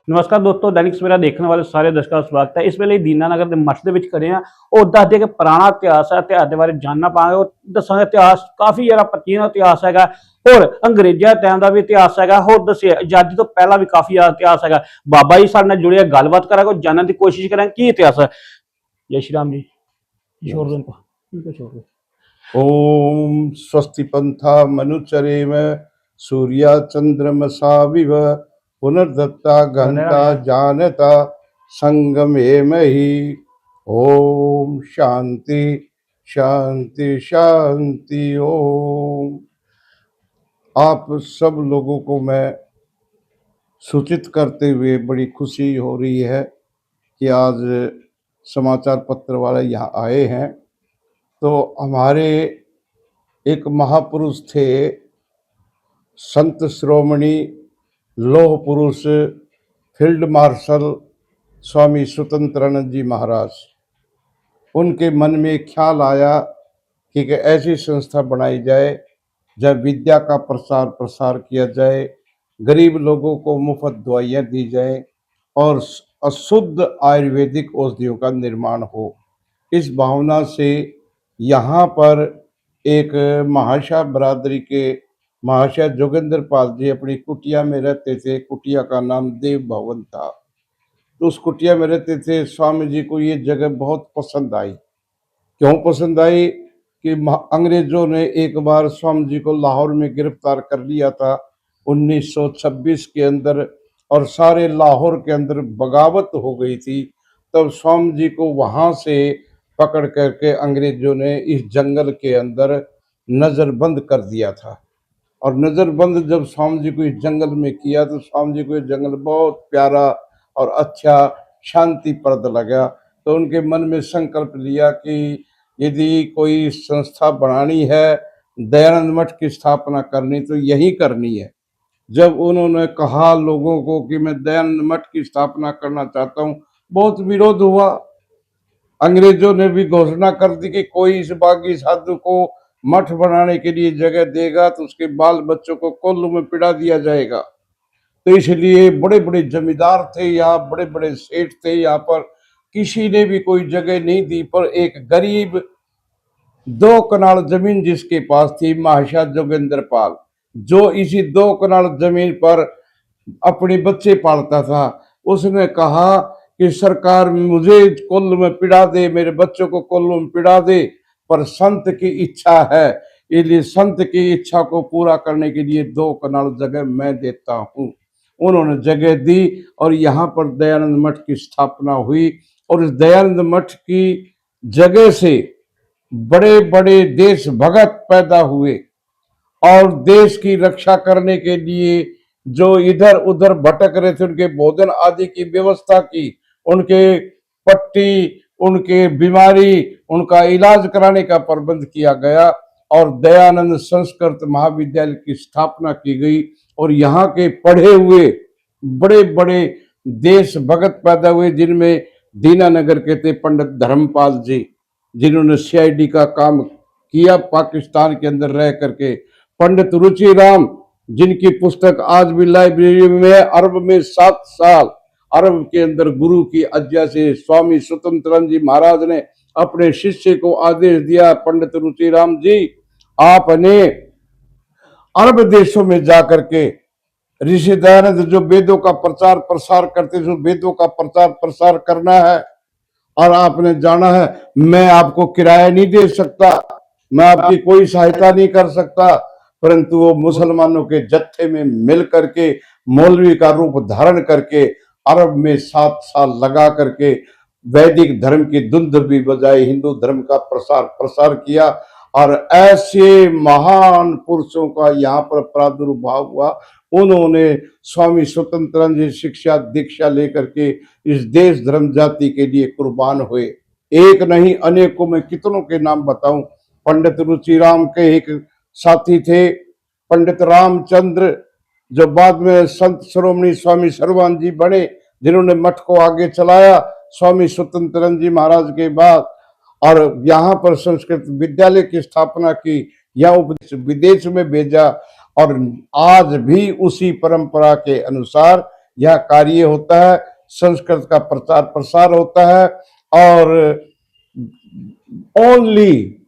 नमस्कार दोस्तों, दैनिक सवेरा देखने वाले ਸਾਰੇ ਦਰਸ਼ਕਾਂ ਦਾ ਸਵਾਗਤ ਹੈ। ਇਸ ਵੇਲੇ ਦੀਨਾਨਗਰ ਦੇ ਮੱਠ ਦੇ ਵਿੱਚ ਖੜੇ ਹਾਂ। ਉਹ ਦੱਸਦੇ ਕਿ ਪੁਰਾਣਾ ਇਤਿਹਾਸ ਹੈ, ਇਤਿਹਾਸ ਦੇ ਬਾਰੇ ਜਾਣਨਾ ਪਾਵਾਂਗੇ। ਉਹ ਦੱਸਾਂਗੇ ਇਤਿਹਾਸ ਕਾਫੀ ਜ਼ਿਆਦਾ ਪ੍ਰਾਚੀਨ ਇਤਿਹਾਸ ਹੈਗਾ, ਹੋਰ ਅੰਗਰੇਜ਼ਾਂ ਟਾਈਮ ਦਾ ਵੀ ਇਤਿਹਾਸ ਹੈਗਾ। ਹੋਰ ਦੱਸਿਆ ਆਜ਼ਾਦੀ ਤੋਂ ਪਹਿਲਾਂ ਵੀ ਕਾਫੀ ਜ਼ਿਆਦਾ ਇਤਿਹਾਸ ਹੈਗਾ। ਬਾਬਾ ਜੀ ਸਾਡੇ ਨਾਲ ਜੁੜੇ, ਗੱਲਬਾਤ ਕਰਾਂਗੇ, ਜਾਣਨ ਦੀ ਕੋਸ਼ਿਸ਼ ਕਰਾਂਗੇ ਕੀ ਇਤਿਹਾਸ ਹੈ। जय श्री राम जी। छोड़ दो इनको, इनको छोड़ दो। ओम स्वस्ति पंथा मनुचरेम सूर्या चंद्रमसा विव पुनर्दत्ता घंटा जानता संगमे मही। ओम शांति शांति शांति। ओम आप सब लोगों को मैं सूचित करते हुए बड़ी खुशी हो रही है कि आज समाचार पत्र वाले यहाँ आए हैं। तो हमारे एक महापुरुष थे, संत श्रोमणी लौह पुरुष फील्ड मार्शल स्वामी स्वतंत्रानंद जी महाराज। उनके मन में ख्याल आया कि ऐसी संस्था बनाई जाए जब विद्या का प्रसार प्रसार किया जाए, गरीब लोगों को मुफ्त दवाइयाँ दी जाए और अशुद्ध आयुर्वेदिक औषधियों का निर्माण हो। इस भावना से यहाँ पर एक महाशय बरादरी के महाशय जोगेंद्र पाल जी अपनी कुटिया में रहते थे। कुटिया का नाम देव भवन था। तो उस कुटिया में रहते थे। स्वामी जी को ये जगह बहुत पसंद आई। क्यों पसंद आई कि अंग्रेजों ने एक बार स्वामी जी को लाहौर में गिरफ्तार कर लिया था 1926 के अंदर, और सारे लाहौर के अंदर बगावत हो गई थी। तब स्वामी जी को वहाँ से पकड़ करके अंग्रेजों ने इस जंगल के अंदर नज़रबंद कर दिया था। और नज़रबंद जब स्वामी जी को इस जंगल में किया तो स्वामी जी को ये जंगल बहुत प्यारा और अच्छा शांतिप्रद लगा। तो उनके मन में संकल्प लिया कि यदि कोई संस्था बनानी है, दयानंद मठ की स्थापना करनी, तो यही करनी है। जब उन्होंने कहा लोगों को कि मैं दयानंद मठ की स्थापना करना चाहता हूँ, बहुत विरोध हुआ। अंग्रेजों ने भी घोषणा कर दी कि कोई इस बागी साधु को मठ बनाने के लिए जगह देगा तो उसके बाल बच्चों को कोल्लू में पिटा दिया जाएगा। तो इसलिए बड़े बड़े जमींदार थे यहाँ, बड़े बड़े सेठ थे यहाँ पर, किसी ने भी कोई जगह नहीं दी। पर एक गरीब 2 कनाल जमीन जिसके पास थी, महाशय जोगेंद्र पाल, जो इसी 2 कनाल जमीन पर अपने बच्चे पालता था, उसने कहा कि सरकार मुझे कोल्लू में पिड़ा दे, मेरे बच्चों को कोल्लू में पिड़ा दे, पर संत की इच्छा है, इसलिए संत की इच्छा को पूरा करने के लिए 2 कनाल जगह मैं देता हूँ। उन्होंने जगह दी और यहाँ पर दयानंद मठ की स्थापना हुई। और इस दयानंद मठ की जगह से बड़े बड़े देश भगत पैदा हुए और देश की रक्षा करने के लिए जो इधर उधर भटक रहे थे उनके भोजन आदि की व्यवस्था की, उनके पट्टी, उनके बीमारी, उनका इलाज कराने का प्रबंध किया गया और दयानंद संस्कृत महाविद्यालय की स्थापना की गई। और यहाँ के पढ़े हुए बड़े बड़े देश भगत पैदा हुए, जिनमें दीनानगर के थे पंडित धर्मपाल जी, जिन्होंने सीआईडी का काम किया पाकिस्तान के अंदर रह करके। पंडित रुचिराम, जिनकी पुस्तक आज भी लाइब्रेरी में है। अरब में 7 साल अरब के अंदर गुरु की आज्ञा से स्वामी स्वतंत्रानंद जी महाराज ने अपने शिष्य को आदेश दिया, पंडित रुचिराम जी आपने अरब देशों में जाकर के ऋषि दयानंद जो वेदों का प्रचार प्रसार करते थे, वेदों का प्रचार प्रसार करना है और आपने जाना है। मैं आपको किराया नहीं दे सकता, मैं आपकी कोई सहायता नहीं कर सकता, परंतु वो मुसलमानों के जत्थे में मिल करके मौलवी का रूप धारण करके अरब में 7 साल लगा करके वैदिक धर्म की धुन भी बजाई, हिंदू धर्म का प्रसार प्रसार किया। और ऐसे महान पुरुषों का यहाँ पर प्रादुर्भाव हुआ। उन्होंने स्वामी स्वतंत्रानंद जी शिक्षा दीक्षा लेकर के इस देश धर्म जाति के लिए कुर्बान हुए। एक नहीं अनेकों, में कितनों के नाम बताऊं। पंडित रुचिराम के एक साथी थे पंडित रामचंद्र, जो बाद में संत श्रोमणी स्वामी सर्वानंद जी बने, जिन्होंने मठ को आगे चलाया स्वामी स्वतंत्रानंद जी महाराज के बाद। और यहाँ पर संस्कृत विद्यालय की स्थापना की, या विदेश में भेजा। और आज भी उसी परंपरा के अनुसार यहाँ कार्य होता है, संस्कृत का प्रचार प्रसार होता है। और ओनली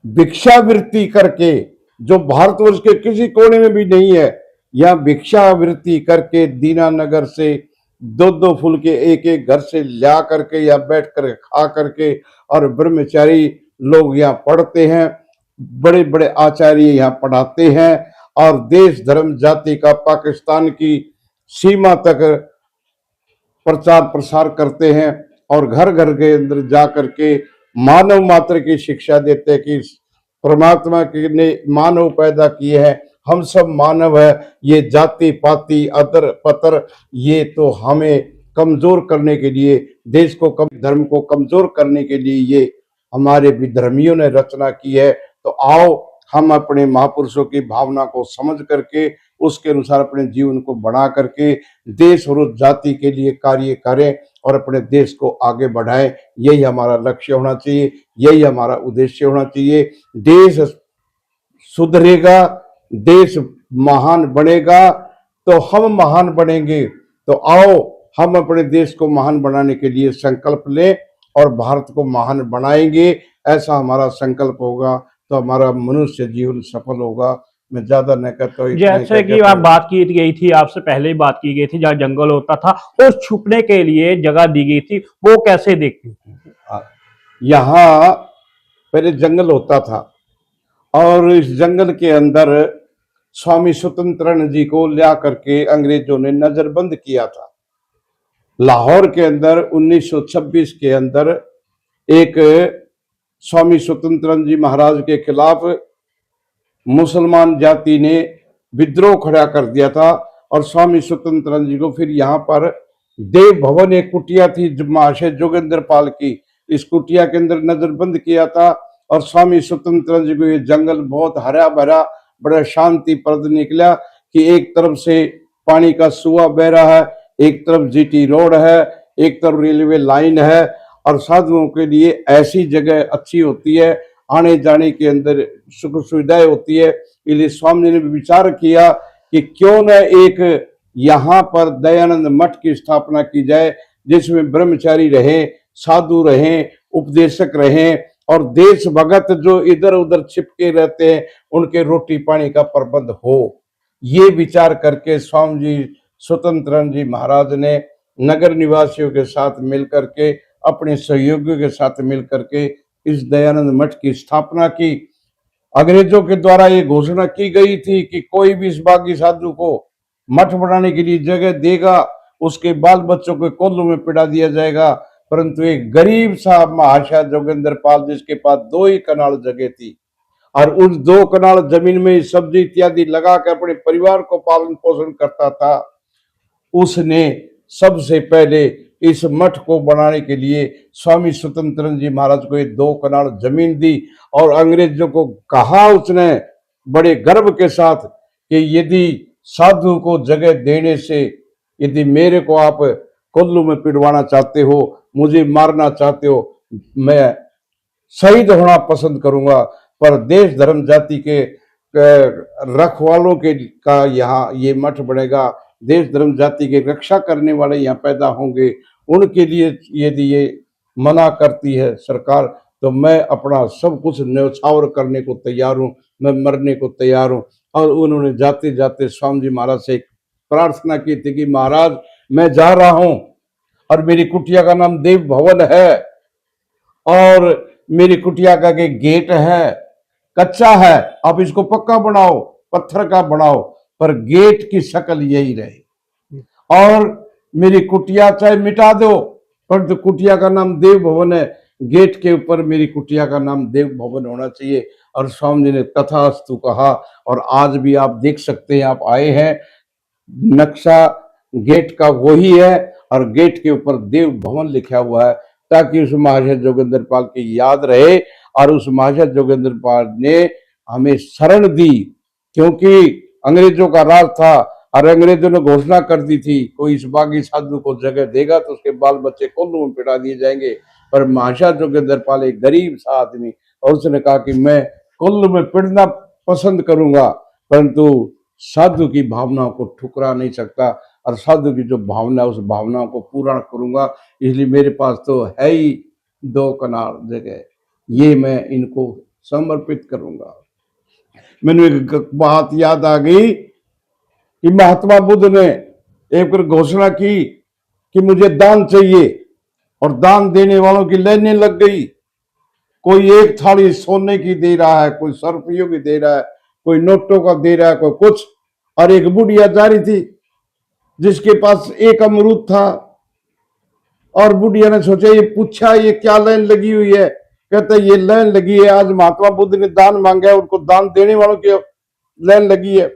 भिक्षावृत्ति करके, जो भारतवर्ष के किसी कोने में भी नहीं है, यह भिक्षावृत्ति करके दीनानगर से दो दो फूल के एक एक घर से ला करके या बैठ कर खा करके, और ब्रह्मचारी लोग यहाँ पढ़ते हैं, बड़े बड़े आचार्य यहाँ पढ़ाते हैं, और देश धर्म जाति का पाकिस्तान की सीमा तक प्रचार प्रसार करते हैं, और घर घर के अंदर जा करके मानव मात्र की शिक्षा देते हैं कि परमात्मा ने मानव पैदा किए हैं, हम सब मानव है, ये जाति पाति अतर पतर ये तो हमें कमजोर करने के लिए, देश को धर्म को कमजोर करने के लिए ये हमारे विधर्मियों ने रचना की है। तो आओ हम अपने महापुरुषों की भावना को समझ करके उसके अनुसार अपने जीवन को बढ़ा करके देश और उस जाति के लिए कार्य करें और अपने देश को आगे बढ़ाएं। यही हमारा लक्ष्य होना चाहिए, यही हमारा उद्देश्य होना चाहिए। देश सुधरेगा, देश महान बनेगा तो हम महान बनेंगे। तो आओ हम अपने देश को महान बनाने के लिए संकल्प लें और भारत को महान बनाएंगे। ऐसा हमारा संकल्प होगा तो हमारा मनुष्य जीवन सफल होगा। मैं ज्यादा नहीं कहता हूँ। जैसे कि आप बात की गई थी, आपसे पहले ही बात की गई थी, जहाँ जंगल होता था और छुपने के लिए जगह दी गई थी, वो कैसे देखती थी? यहाँ पहले जंगल होता था और इस जंगल के अंदर स्वामी स्वतंत्रानंद जी को ला करके अंग्रेजों ने नजरबंद किया था। लाहौर के अंदर 1926 के अंदर एक स्वामी स्वतंत्रानंद जी महाराज के खिलाफ मुसलमान जाति ने विद्रोह खड़ा कर दिया था और स्वामी स्वतंत्रानंद जी को फिर यहाँ पर देव भवन एक कुटिया थी महाशय जोगेंद्र पाल की, इस कुटिया के अंदर नजरबंद किया था। और स्वामी स्वतंत्रानंद जी को ये जंगल बहुत हरा भरा बड़ा शांतिप्रद निकला कि एक तरफ से पानी का सुआ बह रहा है, एक तरफ जीटी रोड है, एक तरफ रेलवे लाइन है, और साधुओं के लिए ऐसी जगह अच्छी होती है, आने जाने के अंदर सुख सुविधाएं होती है। इसलिए स्वामी ने विचार किया कि क्यों न एक यहाँ पर दयानंद मठ की स्थापना की जाए, जिसमें ब्रह्मचारी रहें, साधु रहें, उपदेशक रहें, और देश भगत जो इधर उधर छिपके रहते हैं उनके रोटी पानी का प्रबंध हो। ये विचार करके स्वामी जी स्वतंत्रानंद जी महाराज ने नगर निवासियों के साथ मिलकर के, अपने सहयोगियों के साथ मिलकर के इस दयानंद मठ की स्थापना की। अंग्रेजों के द्वारा ये घोषणा की गई थी कि कोई भी इस बागी साधु को मठ बनाने के लिए जगह देगा उसके बाल बच्चों को कोल्लू में पिटा दिया जाएगा। परंतु एक गरीब सा महाशय जोगेंद्र पाल जिसके पास 2 ही कनाल जगह थी और उस 2 कनाल जमीन में सब्जी इत्यादि लगा कर अपने परिवार को पालन पोषण करता था, उसने सबसे पहले इस मठ को बनाने के लिए स्वामी स्वतंत्रानंद जी महाराज को ये 2 कनाल जमीन दी। और अंग्रेजों को कहा उसने बड़े गर्व के साथ कि यदि साधु को जगह देने से, यदि मेरे को आप कोल्लू में पिटवाना चाहते हो, मुझे मारना चाहते हो, मैं शहीद होना पसंद करूंगा, पर देश धर्म जाति के रखवालों के का यहाँ ये मठ बनेगा, देश धर्म जाति की रक्षा करने वाले यहाँ पैदा होंगे, उनके लिए यदि ये मना करती है सरकार तो मैं अपना सब कुछ न्यौछावर करने को तैयार हूँ, मैं मरने को तैयार हूँ। और उन्होंने जाते जाते स्वामी जी महाराज से एक प्रार्थना की थी कि महाराज मैं जा रहा हूँ और मेरी कुटिया का नाम देव भवन है और मेरी कुटिया का एक गेट है, कच्चा है, आप इसको पक्का बनाओ, पत्थर का बनाओ, पर गेट की शक्ल यही रहे। और मेरी कुटिया चाहे मिटा दो परंतु कुटिया का नाम देव भवन है, गेट के ऊपर मेरी कुटिया का नाम देव भवन होना चाहिए। और स्वामी जी ने तथास्तु कहा। और आज भी आप देख सकते हैं, आप आए हैं, नक्शा गेट का वही है और गेट के ऊपर देव भवन लिखा हुआ है, ताकि उस महाशय जोगेंद्र पाल की याद रहे। और उस महाशय जोगेंद्र पाल ने हमें शरण दी, क्योंकि अंग्रेजों का राज था और अंग्रेजों ने घोषणा कर दी थी कोई इस बागी साधु को जगह देगा तो उसके बाल बच्चे कोल्लू में पिटा दिए जाएंगे। पर महाशय जोगेंद्र पाल एक गरीब सा आदमी, और उसने कहा कि मैं कोल्लू में पिटना पसंद करूंगा परंतु साधु की भावनाओं को ठुकरा नहीं सकता। और साधु की जो भावना है उस भावना को पूरा करूंगा। इसलिए मेरे पास तो है ही 2 कनाल जगह, ये मैं इनको समर्पित करूंगा। मैंने एक बात याद आ गई कि महात्मा बुद्ध ने एक बार घोषणा की कि मुझे दान चाहिए, और दान देने वालों की लाइनें लग गई। कोई एक थाली सोने की दे रहा है, कोई 100 रुपयों की दे रहा है, कोई नोटों का दे रहा है, कोई कुछ। और एक बुढ़िया जा रही थी जिसके पास एक अमरूद था, और बुढ़िया ने सोचा, ये पूछा ये क्या लाइन लगी हुई है? कहते ये लाइन लगी है, आज महात्मा बुद्ध ने दान मांगा है, उनको दान देने वालों की लाइन लगी है।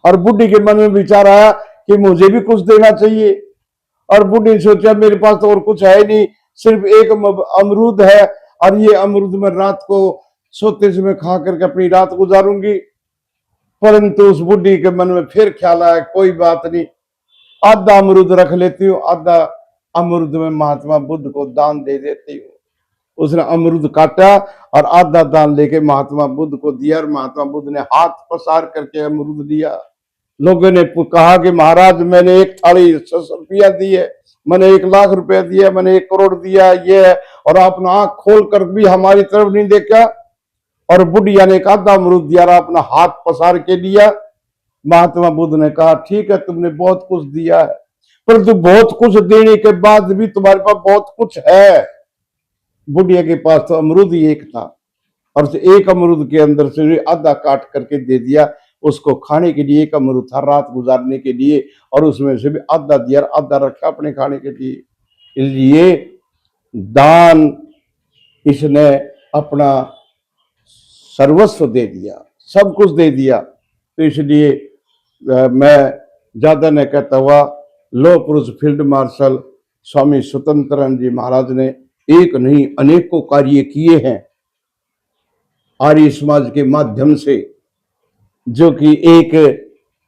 और बुढ़ी के मन में विचार आया कि मुझे भी कुछ देना चाहिए। और बुढ़ी ने सोचा मेरे पास तो और कुछ है नहीं, सिर्फ एक अमरूद है, और ये अमरूद में रात को सोते समय खा करके अपनी रात गुजारूंगी। परंतु उस बुढ़ी के मन में फिर ख्याल आया, कोई बात नहीं, आधा अमरूद रख लेती हूँ, आधा अमरूद में महात्मा बुद्ध को दान दे देती हूँ। उसने अमरूद काटा और आधा दान लेके महात्मा बुद्ध को दिया, और महात्मा बुद्ध ने हाथ पसार करके अमरूद दिया। लोगों ने कहा कि महाराज मैंने एक थाली 100 रुपया दी है, मैंने 1 लाख रुपया दिया, मैंने 1 करोड़ दिया, ये है, और आपने आंख खोल कर भी हमारी तरफ नहीं देखा। और बुढ़िया ने एक आधा अमरूद दिया और अपना हाथ पसार के लिया। महात्मा बुद्ध ने कहा ठीक है तुमने बहुत कुछ दिया है, परंतु बहुत कुछ देने के बाद भी तुम्हारे पास बहुत कुछ है। बुढ़िया के पास तो अमरूद ही एक था, और उस एक अमरूद के अंदर से आधा काट करके दे दिया। उसको खाने के लिए एक अमरूद था, रात गुजारने के लिए, और उसमें से भी आधा दिया, आधा रखा अपने खाने के लिए। इसलिए दान, इसने अपना सर्वस्व दे दिया, सब कुछ दे दिया। तो इसलिए मैं ज्यादा न कहता हुआ, लौह पुरुष फील्ड मार्शल स्वामी स्वतंत्रानंद जी महाराज ने एक नहीं अनेकों कार्य किए हैं आर्य समाज के माध्यम से, जो कि एक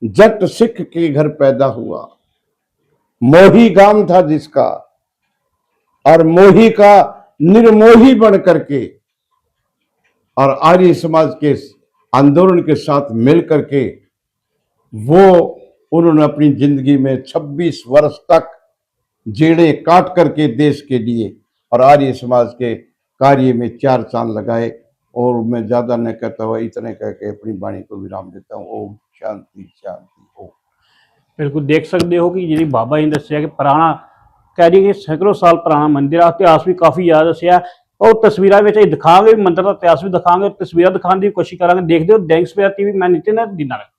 जट सिख के घर पैदा हुआ। मोही गांव था जिसका, और मोही का निर्मोही बन करके और आर्य समाज के आंदोलन के साथ मिल करके वो उन्होंने अपनी जिंदगी में 26 वर्ष तक जेड़े काट करके देश के लिए और आर्य समाज के कार्य में 4 चांद लगाए। और मैं ज्यादा न कहता हुआ इतने कह के अपनी वाणी को विराम देता हूँ। ओम शांति शांति ओम। बिल्कुल देख सकते हो कि जी बाबा जी ने दसिया कि पुराना कह रही कि सैकड़ों साल पुराना मंदिर आ, इतिहास भी काफ़ी याद दसिया, और तस्वीर दिखावे, मंदिर का इतिहास भी दिखावे, तस्वीर दिखाने की कोशिश करेंगे। देखते हो दैनिक सवेरा टीवी, मैं नितिन दीनानगर।